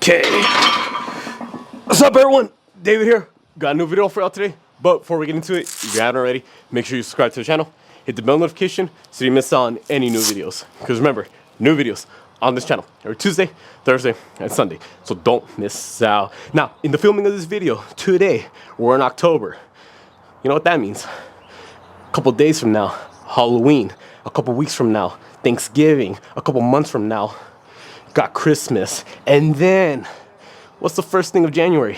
Okay. What's up, everyone? David here. Got a new video for y'all today. But before we get into it, if you haven't already, make sure you subscribe to the channel. Hit the bell notification so you don't miss out on any new videos. Because remember, new videos on this channel every Tuesday, Thursday, and Sunday. So don't miss out. Now, in the filming of this video today, we're in October. You know what that means? A couple days from now, Halloween. A couple weeks from now, Thanksgiving. A couple months from now, got Christmas. And then, what's the first thing of January?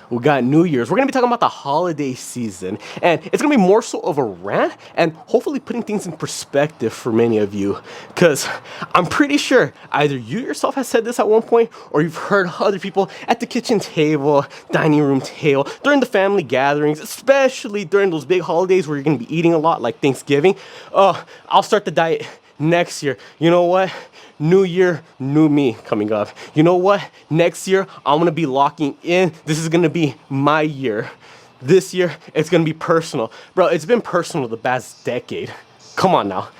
We got New Year's. We're gonna be talking about the holiday season, and it's gonna be more so of a rant and hopefully putting things in perspective for many of you, because I'm pretty sure either you yourself has said this at one point or you've heard other people at the kitchen table, dining room table, during the family gatherings, especially during those big holidays where you're gonna be eating a lot, like Thanksgiving. Oh, I'll start the diet next year. You know what? New year, new me coming up. You know what? Next year, I'm gonna be locking in. This is gonna be my year. This year, it's gonna be personal. Bro, it's been personal the past decade. Come on now.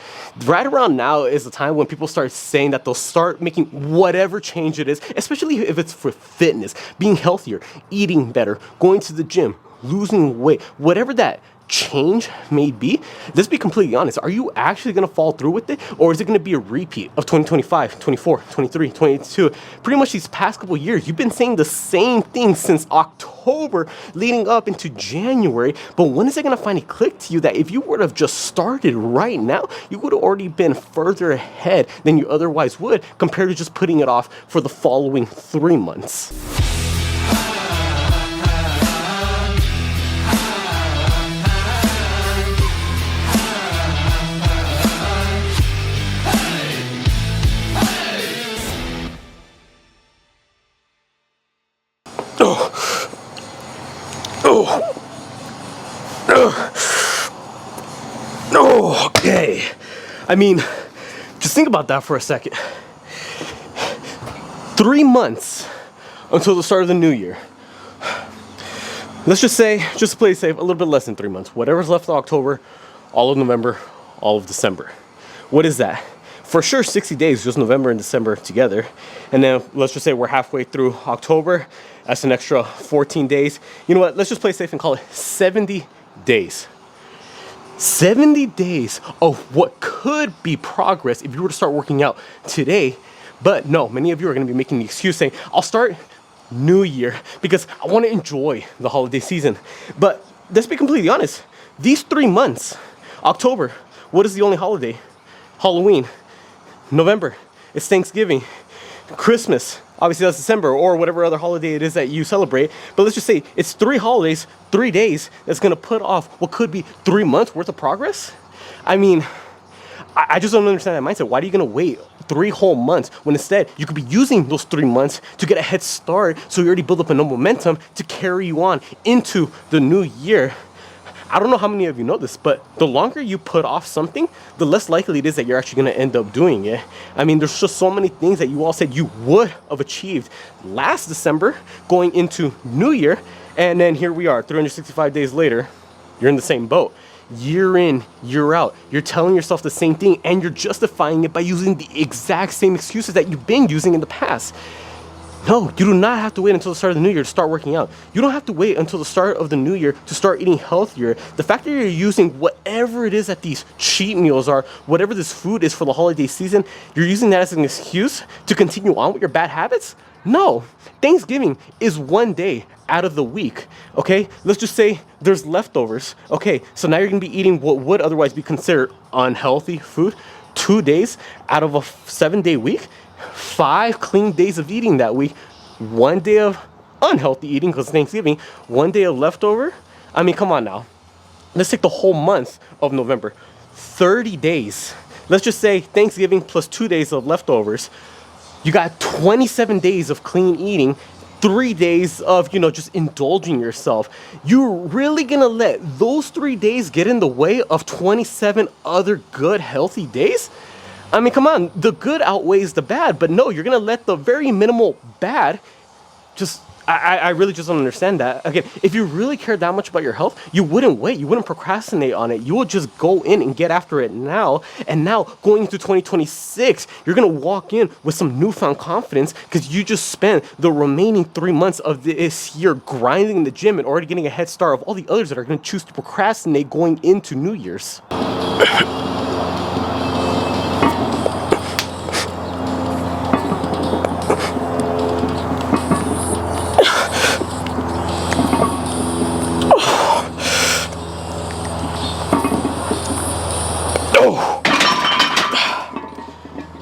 Right around now is the time when people start saying that they'll start making whatever change it is, especially if it's for fitness, being healthier, eating better, going to the gym, losing weight, whatever that change may be. Let's be completely honest. Are you actually going to fall through with it? Or is it going to be a repeat of 2025, 24, 23, 22? Pretty much these past couple years, you've been saying the same thing since October leading up into January. But when is it going to finally click to you that if you would have just started right now, you would have already been further ahead than you otherwise would compared to just putting it off for the following 3 months? Okay. I mean, just think about that for a second. 3 months until the start of the new year. Let's just say, just to play safe, a little bit less than 3 months. Whatever's left of October, all of November, all of December. What is that? For sure, 60 days, just November and December together. And then let's just say we're halfway through October. That's an extra 14 days. You know what? Let's just play safe and call it 70 days. 70 days of what could be progress if you were to start working out today. But no, many of you are going to be making the excuse saying, I'll start New Year because I want to enjoy the holiday season. But let's be completely honest. These 3 months, October, what is the only holiday? Halloween. November, it's Thanksgiving. Christmas, obviously that's December, or whatever other holiday it is that you celebrate. But let's just say it's 3 holidays, 3 days that's gonna put off what could be 3 months worth of progress. I mean, I just don't understand that mindset. Why are you gonna wait 3 whole months when instead you could be using those 3 months to get a head start so you already build up enough momentum to carry you on into the new year? I don't know how many of you know this, but the longer you put off something, the less likely it is that you're actually going to end up doing it. I mean, there's just so many things that you all said you would have achieved last December going into New Year, and then here we are, 365 days later, you're in the same boat. Year in, year out, you're telling yourself the same thing, and you're justifying it by using the exact same excuses that you've been using in the past. No, you do not have to wait until the start of the new year to start working out. You don't have to wait until the start of the new year to start eating healthier. The fact that you're using whatever it is that these cheat meals are, whatever this food is for the holiday season, you're using that as an excuse to continue on with your bad habits? No. Thanksgiving is 1 day out of the week, okay? Let's just say there's leftovers. Okay, so now you're gonna be eating what would otherwise be considered unhealthy food 2 days out of a 7-day week. 5 clean days of eating that week, 1 day of unhealthy eating because Thanksgiving, 1 day of leftover. I mean, come on now. Let's take the whole month of November, 30 days. Let's just say Thanksgiving plus 2 days of leftovers. You got 27 days of clean eating, 3 days of, just indulging yourself. You're really gonna let those 3 days get in the way of 27 other good, healthy days? I mean, come on, the good outweighs the bad, but no, you're gonna let the very minimal bad just I really just don't understand that. Again, if you really care that much about your health, you wouldn't wait. You wouldn't procrastinate on it. You would just go in and get after it now. And now, going into 2026, you're going to walk in with some newfound confidence because you just spent the remaining 3 months of this year grinding in the gym and already getting a head start of all the others that are going to choose to procrastinate going into New Year's.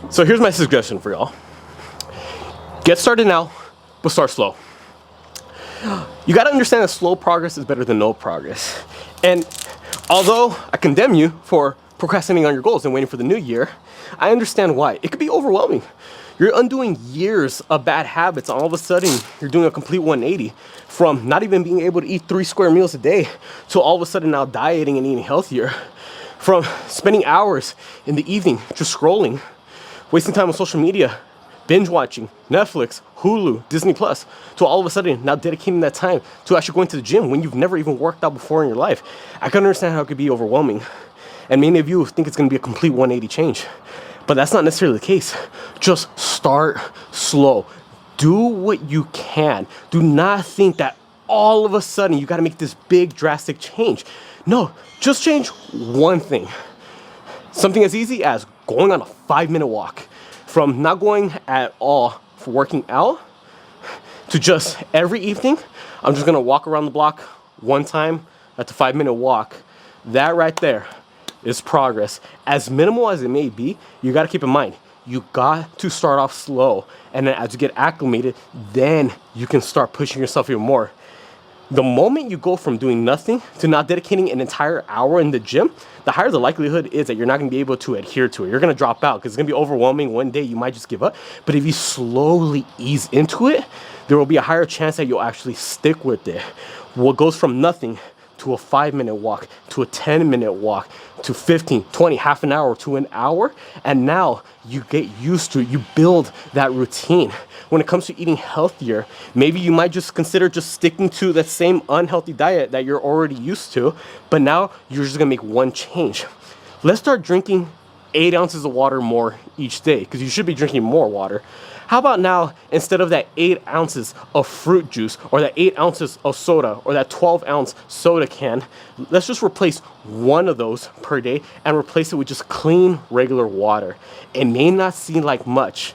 So here's my suggestion for y'all. Get started now, but start slow. You gotta understand that slow progress is better than no progress. And although I condemn you for procrastinating on your goals and waiting for the new year, I understand why. It could be overwhelming. You're undoing years of bad habits, and all of a sudden you're doing a complete 180 from not even being able to eat 3 square meals a day to all of a sudden now dieting and eating healthier, from spending hours in the evening just scrolling, wasting time on social media, binge watching, Netflix, Hulu, Disney Plus, to all of a sudden now dedicating that time to actually going to the gym when you've never even worked out before in your life. I can understand how it could be overwhelming. And many of you think it's gonna be a complete 180 change. But that's not necessarily the case. Just start slow. Do what you can. Do not think that all of a sudden you gotta make this big drastic change. No, just change one thing. Something as easy as going on a 5-minute walk. From not going at all for working out to just every evening, I'm just gonna walk around the block one time at the 5-minute walk. That right there is progress. As minimal as it may be, you gotta keep in mind, you got to start off slow. And then as you get acclimated, then you can start pushing yourself even more. The moment you go from doing nothing to not dedicating an entire hour in the gym, the higher the likelihood is that you're not going to be able to adhere to it. You're going to drop out because it's going to be overwhelming. One day you might just give up. But if you slowly ease into it, there will be a higher chance that you'll actually stick with it. What goes from nothing to a 5-minute walk, to a 10-minute walk, to 15, 20, half an hour, to an hour, and now you get used to it. You build that routine. When it comes to eating healthier, maybe you might just consider just sticking to that same unhealthy diet that you're already used to, but now you're just gonna make one change. Let's start drinking 8 ounces of water more each day, because you should be drinking more water. How about now, instead of that 8 ounces of fruit juice, or that 8 ounces of soda, or that 12-ounce soda can, let's just replace one of those per day and replace it with just clean, regular water. It may not seem like much,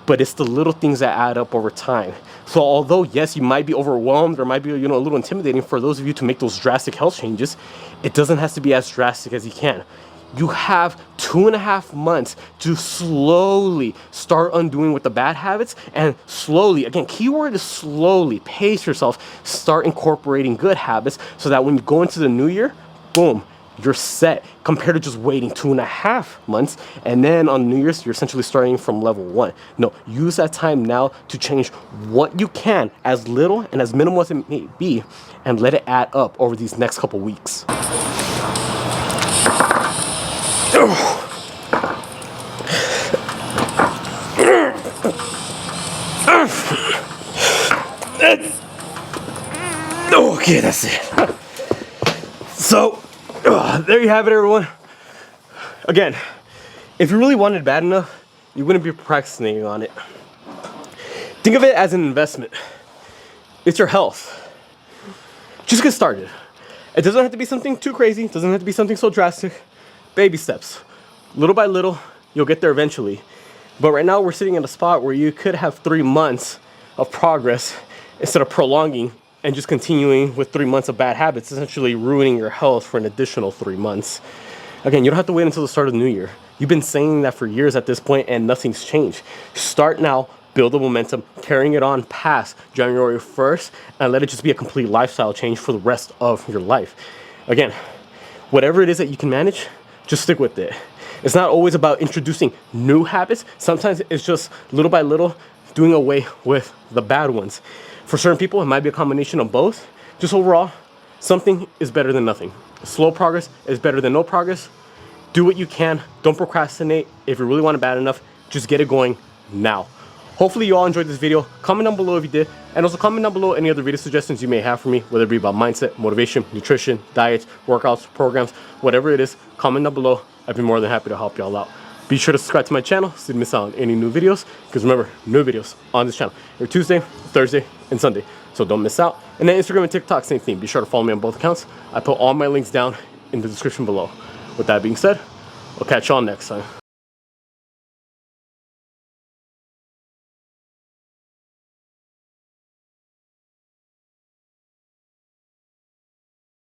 but it's the little things that add up over time. So although, yes, you might be overwhelmed or might be, a little intimidating for those of you to make those drastic health changes, it doesn't have to be as drastic as you can. You have 2.5 months to slowly start undoing with the bad habits, and slowly, again, keyword is slowly, pace yourself, start incorporating good habits so that when you go into the new year, boom, you're set, compared to just waiting 2.5 months. And then on New Year's, you're essentially starting from level 1. No, use that time now to change what you can, as little and as minimal as it may be, and let it add up over these next couple weeks. Okay, that's it. So, there you have it, everyone. Again, if you really wanted it bad enough, you wouldn't be procrastinating on it. Think of it as an investment. It's your health. Just get started. It doesn't have to be something too crazy. It doesn't have to be something so drastic. Baby steps. Little by little, you'll get there eventually. But right now, we're sitting in a spot where you could have 3 months of progress instead of prolonging and just continuing with 3 months of bad habits, essentially ruining your health for an additional 3 months. Again, you don't have to wait until the start of the new year. You've been saying that for years at this point, and nothing's changed. Start now, build the momentum, carrying it on past January 1st, and let it just be a complete lifestyle change for the rest of your life. Again, whatever it is that you can manage, just stick with it. It's not always about introducing new habits. Sometimes it's just little by little doing away with the bad ones. For certain people, it might be a combination of both. Just overall, something is better than nothing. Slow progress is better than no progress. Do what you can. Don't procrastinate. If you really want it bad enough, just get it going now. Hopefully you all enjoyed this video. Comment down below if you did, and also comment down below any other video suggestions you may have for me, whether it be about mindset, motivation, nutrition, diets, workouts, programs, whatever it is. Comment down below. I'd be more than happy to help y'all out. Be sure to subscribe to my channel so you don't miss out on any new videos, because remember, new videos on this channel every Tuesday, Thursday, and Sunday, so don't miss out. And then Instagram and TikTok, same thing. Be sure to follow me on both accounts. I put all my links down in the description below. With that being said, we'll catch y'all next time.